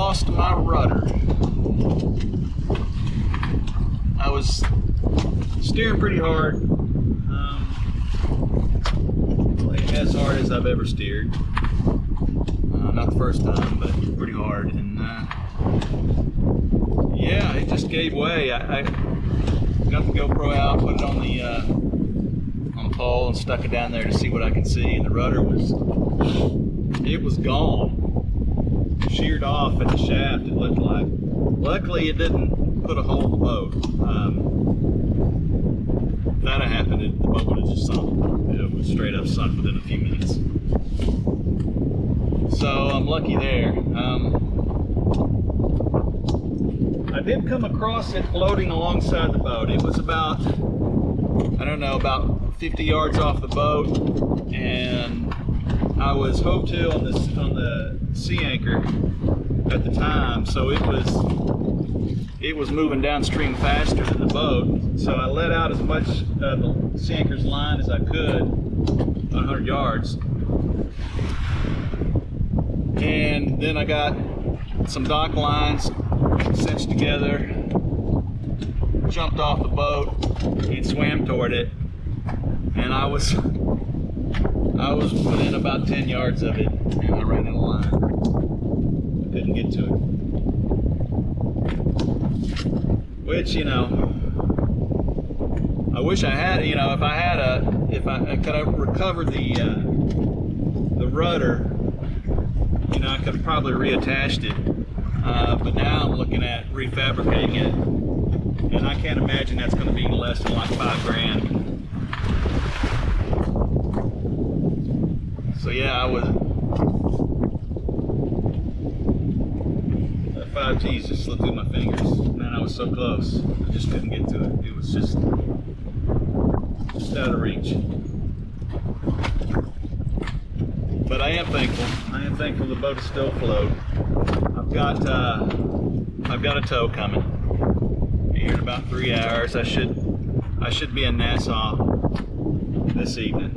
lost my rudder. I was steering pretty hard, like as hard as I've ever steered. Not the first time, but pretty hard. And yeah, it just gave way. I got the GoPro out, put it on the pole, and stuck it down there to see what I could see. And the rudder was gone, sheared off at the shaft. It looked like. Luckily, it didn't put a hole in the boat. If that had happened, the boat would have just sunk. It was straight up sunk within a few minutes. So I'm lucky there. I did come across it floating alongside the boat. It was about, I don't know, about 50 yards off the boat, and I was hove to on the sea anchor at the time, so it was moving downstream faster than the boat. So I let out as much of the sea anchor's line as I could, 100 yards. And then I got some dock lines cinched together, jumped off the boat and swam toward it. And I was within about 10 yards of it, and I ran in a line. I couldn't get to it. Which, you know, I wish I had, you know, if I could have recovered the rudder, you know, I could have probably reattached it. But now I'm looking at refabricating it, and I can't imagine that's going to be less than like $5 grand. So yeah, that 5Gs just slipped through my fingers. Man, I was so close. I just couldn't get to it. It was just out of reach. But I am thankful. I am thankful the boat is still afloat. I've got a tow coming here in about 3 hours. I should be in Nassau this evening,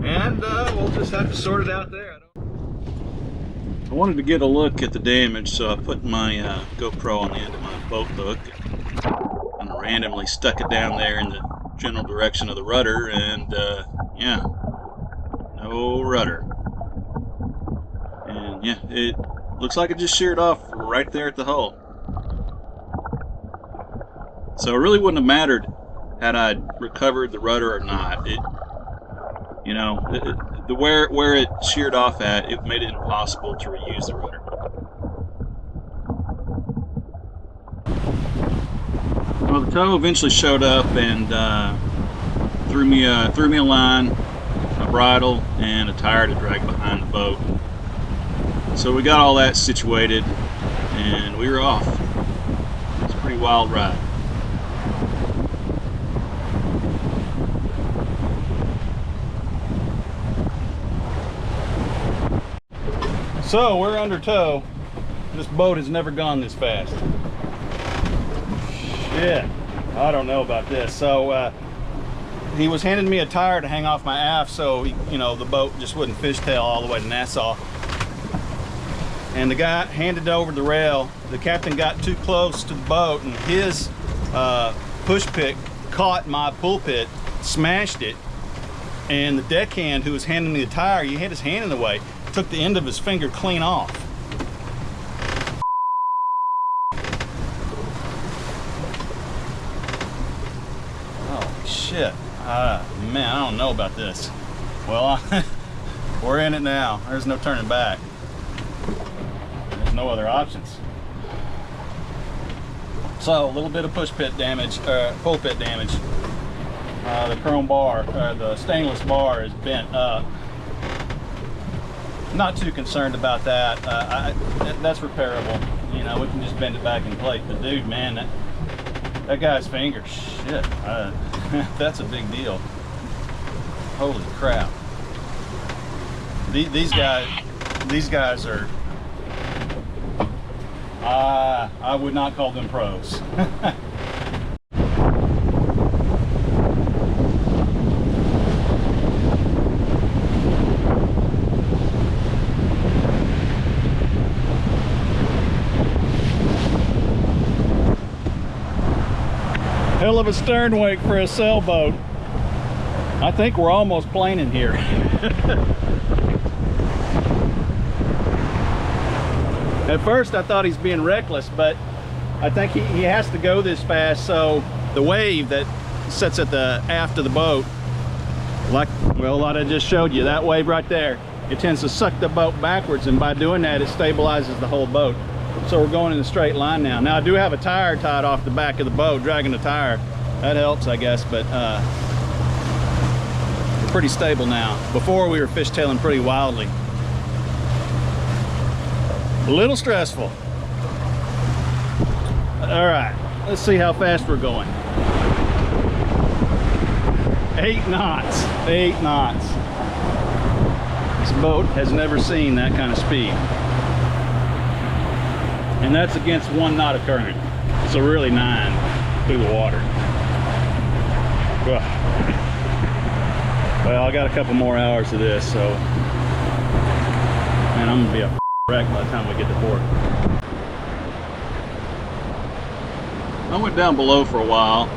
and we'll just have to sort it out there. I wanted to get a look at the damage, so I put my GoPro on the end of my boat hook and randomly stuck it down there in the general direction of the rudder, and yeah, no rudder. And yeah, it looks like it just sheared off right there at the hull. So it really wouldn't have mattered had I recovered the rudder or not. It, you know, where it sheared off at, it made it impossible to reuse the rudder. Well, the tow eventually showed up and threw me a line, a bridle, and a tire to drag behind the boat. So we got all that situated, and we were off. It's a pretty wild ride. So we're under tow. This boat has never gone this fast. Shit, I don't know about this. So he was handing me a tire to hang off my aft, so you know, the boat just wouldn't fishtail all the way to Nassau. And the guy handed over the rail. The captain got too close to the boat, and his push pick caught my pulpit, smashed it. And the deckhand who was handing me the tire, he had his hand in the way, took the end of his finger clean off. Oh shit. Man, I don't know about this. Well, we're in it now. There's no turning back. There's no other options. So a little bit of push pit damage, pulpit damage. The chrome bar, the stainless bar is bent up. Not too concerned about that. That's repairable. You know, we can just bend it back in place. But dude, man, that guy's finger, shit, that's a big deal. Holy crap. These guys are, I would not call them pros. Hell of a stern wake for a sailboat. I think we're almost planing here. At first I thought he's being reckless, but I think he has to go this fast, so the wave that sits at the aft of the boat, like I just showed you, that wave right there, it tends to suck the boat backwards, and by doing that it stabilizes the whole boat. So we're going in a straight line now. Now I do have a tire tied off the back of the boat, dragging the tire. That helps, I guess, but we're pretty stable now. Before we were fishtailing pretty wildly. A little stressful. All right, let's see how fast we're going. 8 knots, 8 knots. This boat has never seen that kind of speed. And that's against 1 knot of current. So really 9 through the water. Ugh. Well, I got a couple more hours of this, so man, I'm gonna be a wreck by the time we get to port. I went down below for a while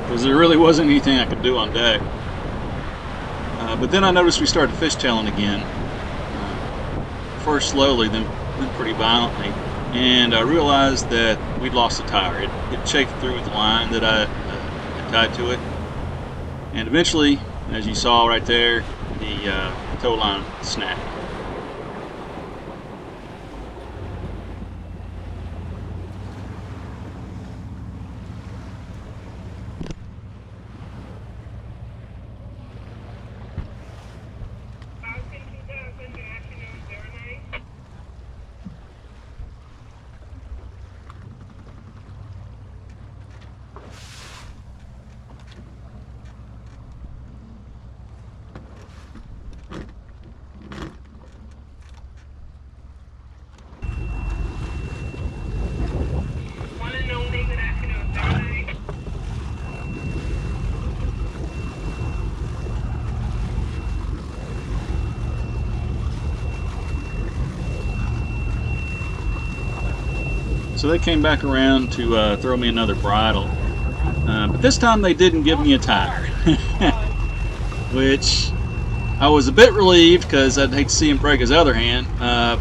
because there really wasn't anything I could do on deck. But then I noticed we started fishtailing again. First slowly, then pretty violently. And I realized that we'd lost the tire. It chafed through with the line that I had tied to it. And eventually, as you saw right there, the tow line snapped. So they came back around to throw me another bridle, but this time they didn't give me a tire, which I was a bit relieved because I'd hate to see him break his other hand,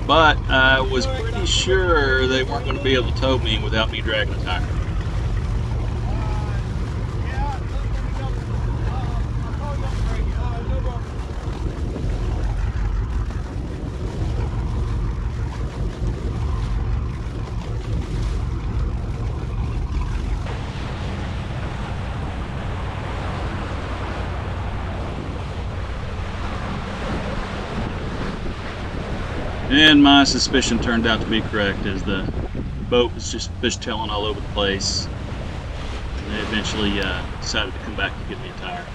but I was pretty sure they weren't going to be able to tow me without me dragging a tire. And my suspicion turned out to be correct, as the boat was just fishtailing all over the place. And they eventually decided to come back to get me a tire.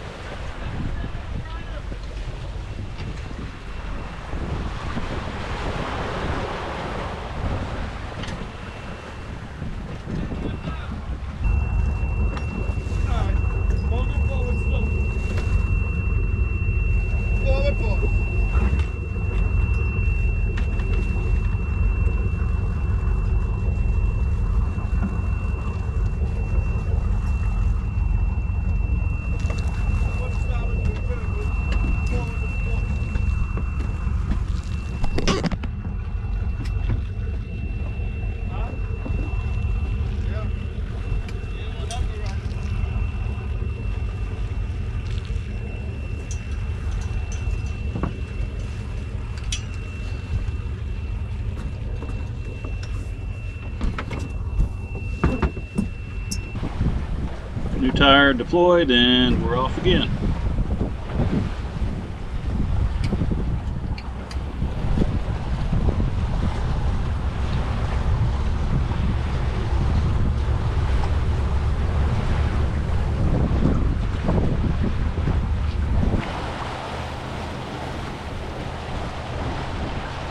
New tire deployed, and we're off again.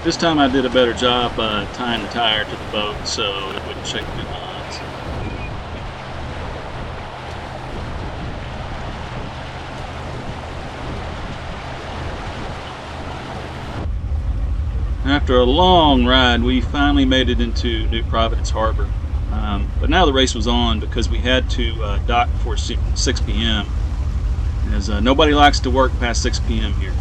This time I did a better job tying the tire to the boat so it wouldn't shake the lines. After a long ride, we finally made it into New Providence Harbor. But now the race was on because we had to dock before 6 p.m. as nobody likes to work past 6 p.m. here.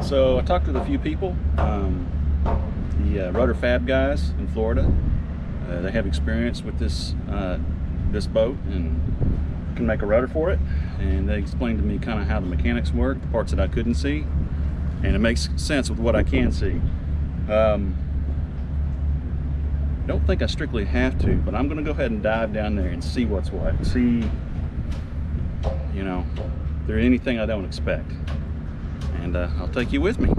So I talked with a few people, the Rudder Fab guys in Florida. They have experience with this this boat and can make a rudder for it. And they explained to me kind of how the mechanics work, the parts that I couldn't see, and it makes sense with what I can see. Don't think I strictly have to, but I'm going to go ahead and dive down there and see what's what. See, you know, if there's anything I don't expect. And I'll take you with me.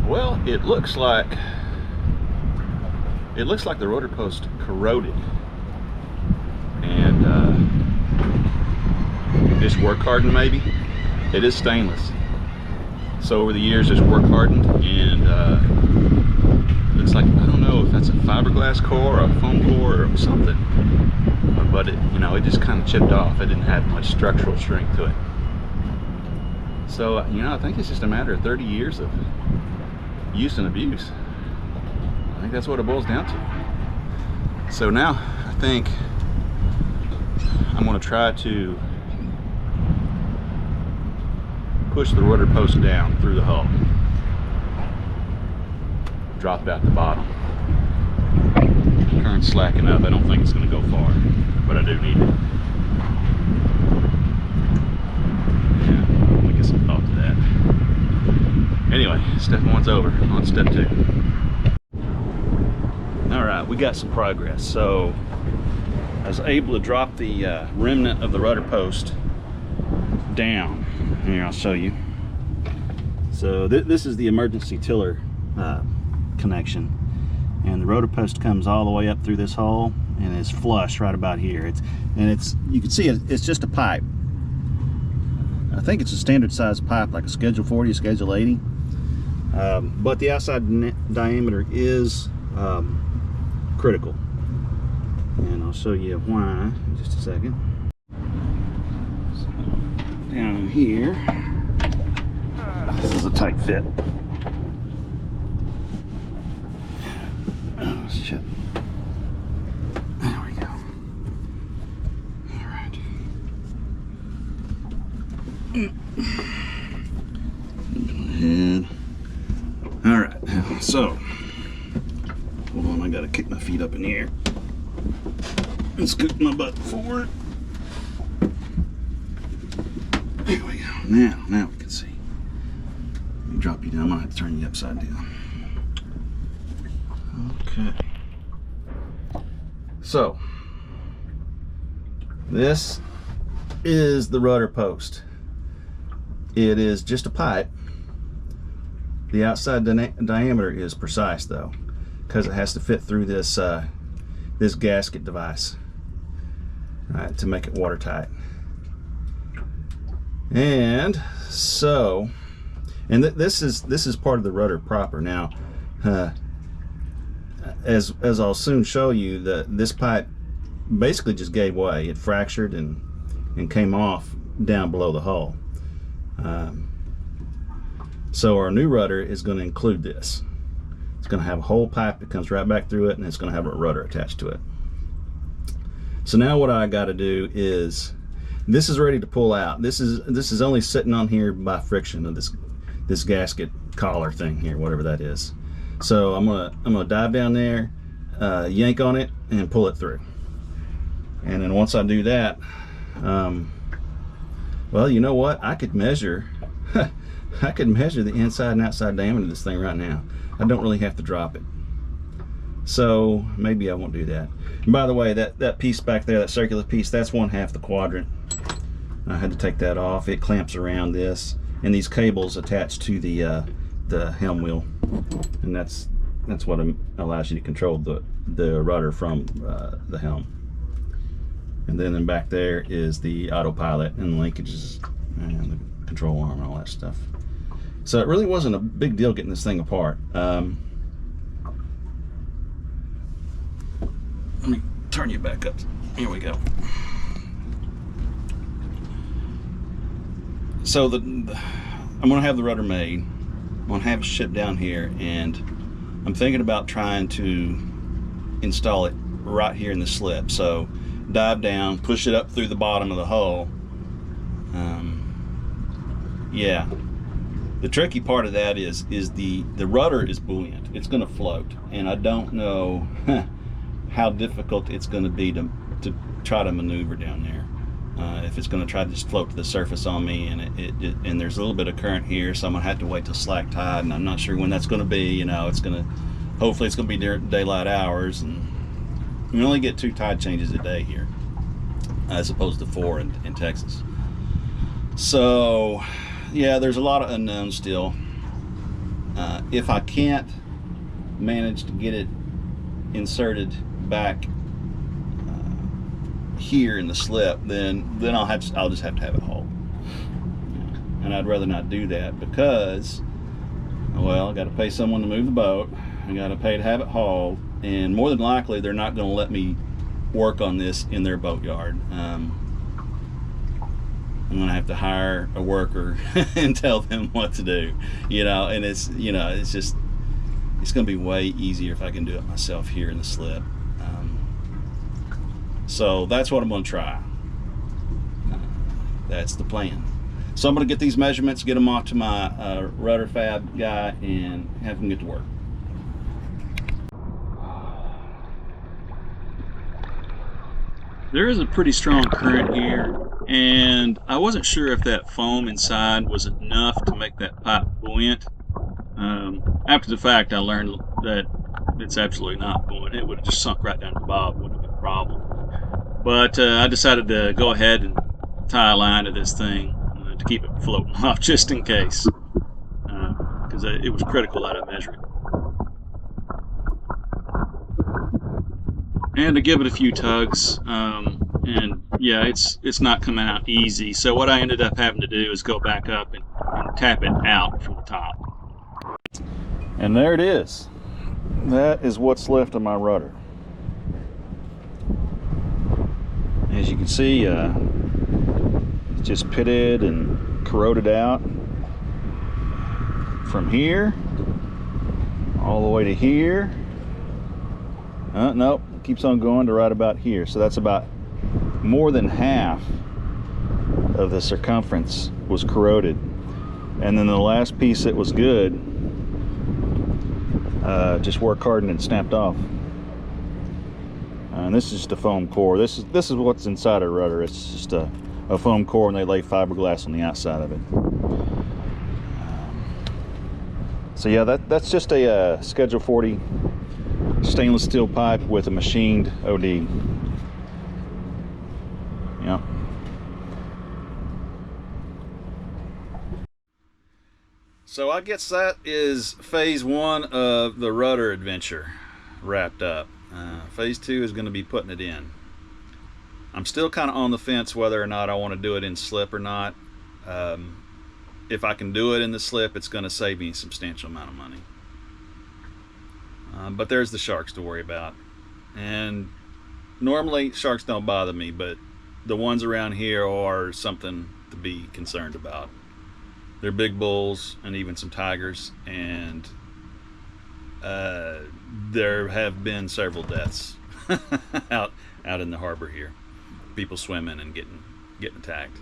Well, it looks like the rudder post corroded, and it's work hardened. Maybe it is stainless, so over the years it's work hardened, and looks like, I don't know if that's a fiberglass core or a foam core or something, but it, you know, it just kind of chipped off. It didn't have much structural strength to it. So, you know, I think it's just a matter of 30 years of use and abuse. I think that's what it boils down to. So now I think I'm going to try to push the rudder post down through the hull, drop it out the bottom. Current's slacking up. I don't think it's going to go far, but I do need it. Yeah, let me get some thought to that. Anyway, step one's over, on step two. All right, we got some progress. So I was able to drop the remnant of the rudder post down. Here, I'll show you. So this is the emergency tiller connection, and the rudder post comes all the way up through this hole and is flush right about here. You can see it's just a pipe. I think it's a standard size pipe, like a Schedule 40, Schedule 80. But the outside diameter is critical, and I'll show you why in just a second. So, down here, this is a tight fit. Oh shit! There we go. All right. Go ahead. All right, so hold on, I gotta kick my feet up in the air and scoot my butt forward. There we go. Now we can see. Let me drop you down. I'm gonna have to turn you upside down. Okay. So this is the rudder post. It is just a pipe. The outside diameter is precise though, because it has to fit through this this gasket device, right, to make it watertight. And so, and this is part of the rudder proper. Now, as I'll soon show you, this pipe basically just gave way. It fractured and came off down below the hull. So our new rudder is going to include this. It's going to have a whole pipe that comes right back through it, and it's going to have a rudder attached to it. So now what I got to do is This is ready to pull out. This is only sitting on here by friction of this gasket collar thing here, whatever that is. So I'm gonna dive down there, yank on it, and pull it through. And then once I do that, well, you know what? I could measure I could measure the inside and outside diameter of this thing right now. I don't really have to drop it. So maybe I won't do that. And by the way, that piece back there, that circular piece, that's 1/2 the quadrant. I had to take that off. It clamps around this, and these cables attached to the helm wheel, and that's what allows you to control the rudder from the helm. And then back there is the autopilot and the linkages and the control arm and all that stuff. So it really wasn't a big deal getting this thing apart. Let me turn you back up. Here we go. So I'm gonna have the rudder made. I'm gonna have it shipped down here, and I'm thinking about trying to install it right here in the slip. So dive down, push it up through the bottom of the hull. Yeah. The tricky part of that is the rudder is buoyant. It's going to float, and I don't know how difficult it's going to be to try to maneuver down there. If it's going to try to just float to the surface on me, and there's a little bit of current here, so I'm going to have to wait till slack tide, and I'm not sure when that's going to be. You know, hopefully it's going to be during daylight hours, and we only get 2 tide changes a day here, as opposed to 4 in Texas. So yeah, there's a lot of unknowns still. If I can't manage to get it inserted back here in the slip, then I'll just have to have it hauled. And I'd rather not do that because, well, I got to pay someone to move the boat. I got to pay to have it hauled, and more than likely they're not going to let me work on this in their boatyard. I'm going to have to hire a worker and tell them what to do, you know, and it's going to be way easier if I can do it myself here in the slip. So that's what I'm going to try. That's the plan. So I'm going to get these measurements, get them off to my rudder fab guy, and have him get to work. There is a pretty strong current here, and I wasn't sure if that foam inside was enough to make that pipe buoyant. After the fact, I learned that it's absolutely not buoyant. It would have just sunk right down to the bottom, wouldn't have been a problem. But I decided to go ahead and tie a line to this thing to keep it floating off, just in case, because it was critical that I measure it. And to give it a few tugs, and yeah, it's not coming out easy. So what I ended up having to do is go back up and tap it out from the top. And there it is. That is what's left of my rudder. As you can see, it's just pitted and corroded out from here all the way to here. Nope, it keeps on going to right about here. So that's about more than half of the circumference was corroded. And then the last piece that was good just worked hard and snapped off. And this is just a foam core. This is what's inside a rudder. It's just a foam core, and they lay fiberglass on the outside of it. So yeah, that's just a Schedule 40 stainless steel pipe with a machined OD. Yeah. So I guess that is phase 1 of the rudder adventure wrapped up. Phase 2 is going to be putting it in. I'm still kind of on the fence whether or not I want to do it in slip or not. If I can do it in the slip, it's going to save me a substantial amount of money. But there's the sharks to worry about. And normally sharks don't bother me, but the ones around here are something to be concerned about. They're big bulls and even some tigers, and there have been several deaths out in the harbor here. People swimming and getting getting attacked.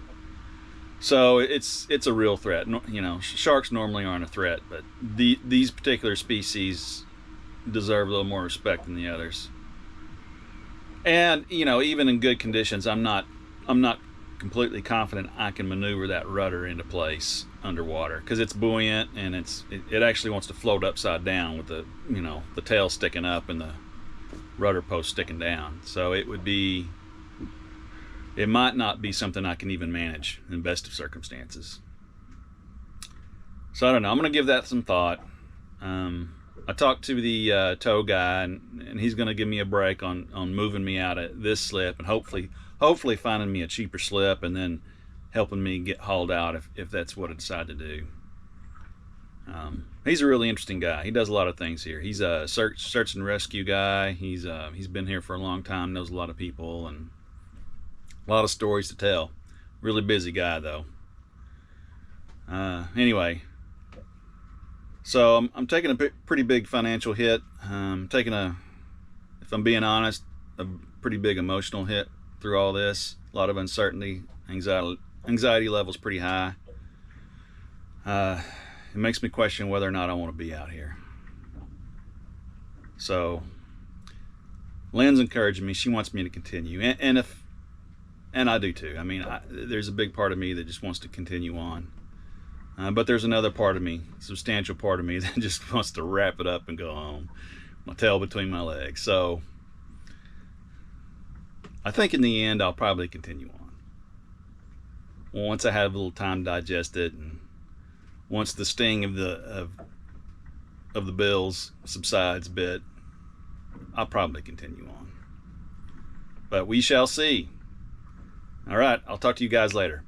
So it's a real threat. You know, sharks normally aren't a threat, but these particular species deserve a little more respect than the others. And you know, even in good conditions, I'm not completely confident I can maneuver that rudder into place underwater, because it's buoyant and it actually wants to float upside down with the, you know, the tail sticking up and the rudder post sticking down. So it might not be something I can even manage in best of circumstances. So I don't know. I'm going to give that some thought. I talked to the tow guy, and he's going to give me a break on moving me out of this slip, and hopefully finding me a cheaper slip, and then helping me get hauled out if that's what I decide to do. He's a really interesting guy. He does a lot of things here. He's a search and rescue guy. He's been here for a long time, knows a lot of people, and a lot of stories to tell. Really busy guy though. Anyway, so I'm taking a pretty big financial hit. Taking if I'm being honest, a pretty big emotional hit through all this. A lot of uncertainty, anxiety levels pretty high. It makes me question whether or not I want to be out here. So Lynn's encouraging me. She wants me to continue, and I do too. I mean, there's a big part of me that just wants to continue on, but there's another part of me, substantial part of me, that just wants to wrap it up and go home, my tail between my legs. So I think in the end I'll probably continue on. Once I have a little time to digest it, and once the sting of the bills subsides a bit, I'll probably continue on. But we shall see. All right, I'll talk to you guys later.